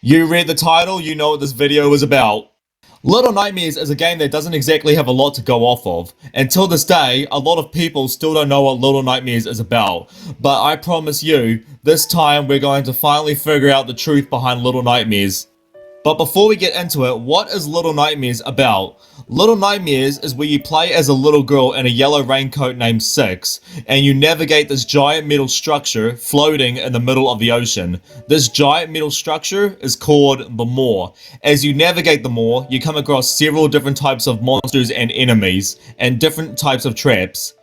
You read the title, you know what this video is about. Little Nightmares is a game that doesn't exactly have a lot to go off of. Until this day, a lot of people still don't know what Little Nightmares is about. But I promise you, this time we're going to finally figure out the truth behind Little Nightmares. But before we get into it, what is Little Nightmares about? Little Nightmares is where you play as a little girl in a yellow raincoat named Six, and you navigate this giant metal structure floating in the middle of the ocean. This giant metal structure is called the Moor. As you navigate the Moor, you come across several different types of monsters and enemies, and different types of traps.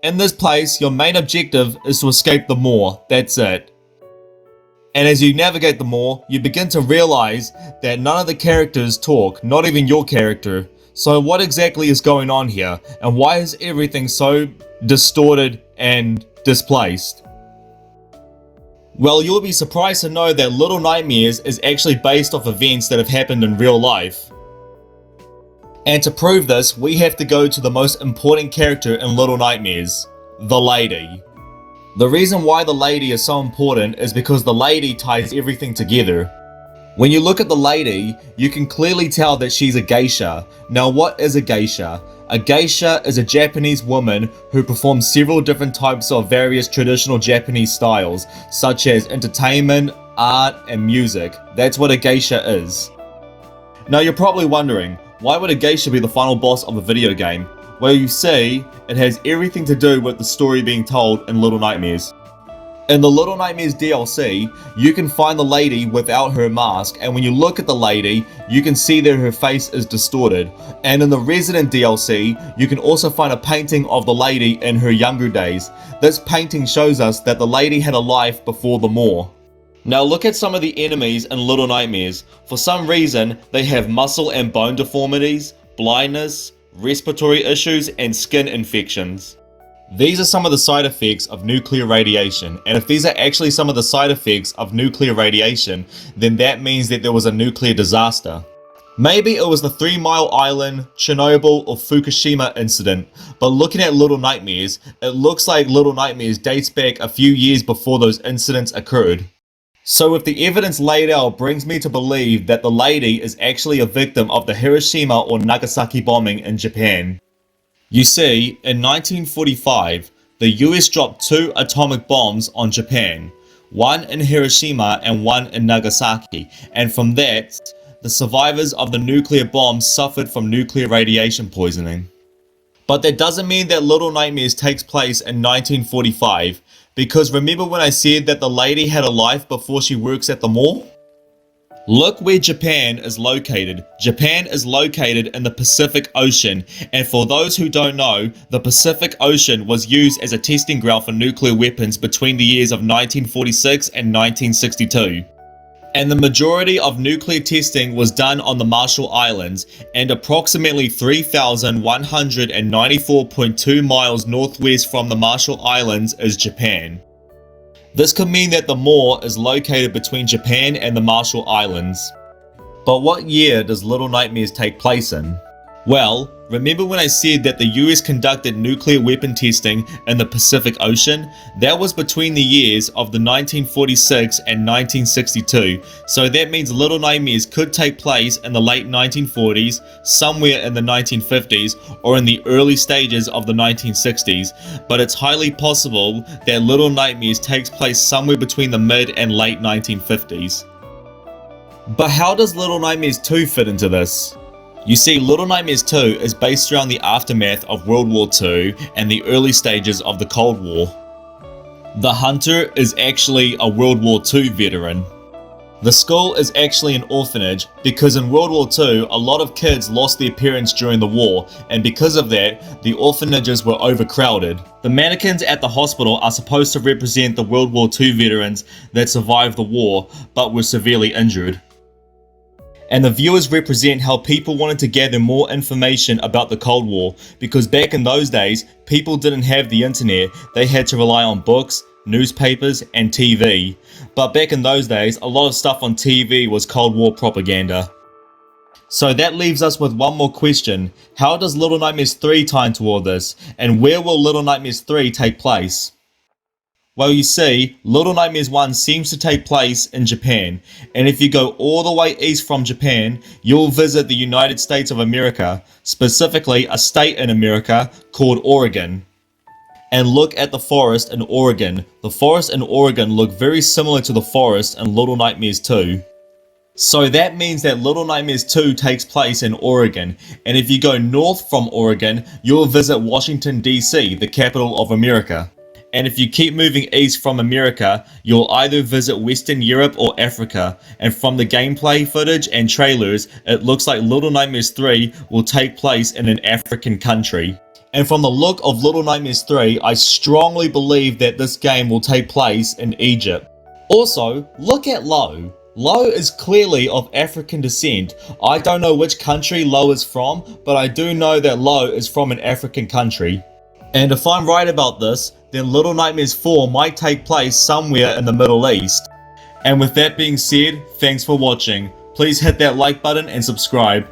In this place, your main objective is to escape the Moor, that's it. And as you navigate the Moor, you begin to realize that none of the characters talk, not even your character. So what exactly is going on here, and why is everything so distorted and displaced? Well, you'll be surprised to know that Little Nightmares is actually based off events that have happened in real life. And to prove this, we have to go to the most important character in Little Nightmares, the lady. The reason why the lady is so important is because the lady ties everything together. When you look at the lady, you can clearly tell that she's a geisha. Now, what is a geisha? A geisha is a Japanese woman who performs several different types of various traditional Japanese styles, such as entertainment, art, and music. That's what a geisha is. Now, you're probably wondering, why would a geisha be the final boss of a video game? Well, you see, it has everything to do with the story being told in Little Nightmares. In the Little Nightmares DLC, you can find the lady without her mask, and when you look at the lady, you can see that her face is distorted. And in the Resident DLC, you can also find a painting of the lady in her younger days. This painting shows us that the lady had a life before the Moor. Now look at some of the enemies in Little Nightmares. For some reason, they have muscle and bone deformities, blindness, respiratory issues, and skin infections. These are some of the side effects of nuclear radiation, and if these are actually some of the side effects of nuclear radiation, then that means that there was a nuclear disaster. Maybe it was the 3 Mile Island, Chernobyl, or Fukushima incident, but looking at Little Nightmares, it looks like Little Nightmares dates back a few years before those incidents occurred. So if the evidence laid out brings me to believe that the lady is actually a victim of the Hiroshima or Nagasaki bombing in Japan. You see, in 1945, the US dropped 2 atomic bombs on Japan, one in Hiroshima and one in Nagasaki, and from that, the survivors of the nuclear bombs suffered from nuclear radiation poisoning. But that doesn't mean that Little Nightmares takes place in 1945, because remember when I said that the lady had a life before she works at the mall? Look where Japan is located. Japan is located in the Pacific Ocean, and for those who don't know, the Pacific Ocean was used as a testing ground for nuclear weapons between the years of 1946 and 1962. And the majority of nuclear testing was done on the Marshall Islands, and approximately 3,194.2 miles northwest from the Marshall Islands is Japan. This could mean that the Moor is located between Japan and the Marshall Islands. But what year does Little Nightmares take place in? Well, remember when I said that the US conducted nuclear weapon testing in the Pacific Ocean? That was between the years of the 1946 and 1962, so that means Little Nightmares could take place in the late 1940s, somewhere in the 1950s, or in the early stages of the 1960s, but it's highly possible that Little Nightmares takes place somewhere between the mid and late 1950s. But how does Little Nightmares 2 fit into this? You see, Little Nightmares 2 is based around the aftermath of World War II and the early stages of the Cold War. The Hunter is actually a World War II veteran. The school is actually an orphanage because in World War II, a lot of kids lost their parents during the war, and because of that, the orphanages were overcrowded. The mannequins at the hospital are supposed to represent the World War II veterans that survived the war but were severely injured. And the viewers represent how people wanted to gather more information about the Cold War, because back in those days, people didn't have the internet, they had to rely on books, newspapers, and TV. But back in those days, a lot of stuff on TV was Cold War propaganda. So that leaves us with one more question. How does Little Nightmares 3 tie into all this? And where will Little Nightmares 3 take place? Well, you see, Little Nightmares 1 seems to take place in Japan, and if you go all the way east from Japan, you'll visit the United States of America, specifically a state in America called Oregon. And look at the forest in Oregon. The forests in Oregon look very similar to the forest in Little Nightmares 2. So that means that Little Nightmares 2 takes place in Oregon, and if you go north from Oregon, you'll visit Washington DC, the capital of America. And if you keep moving east from America, you'll either visit Western Europe or Africa, and from the gameplay footage and trailers, it looks like Little Nightmares 3 will take place in an African country. And from the look of Little Nightmares 3, I strongly believe that this game will take place in Egypt. Also, look at Lo. Lo is clearly of African descent. I don't know which country Lo is from, but I do know that Lo is from an African country. And if I'm right about this, then Little Nightmares 4 might take place somewhere in the Middle East. And with that being said, thanks for watching. Please hit that like button and subscribe.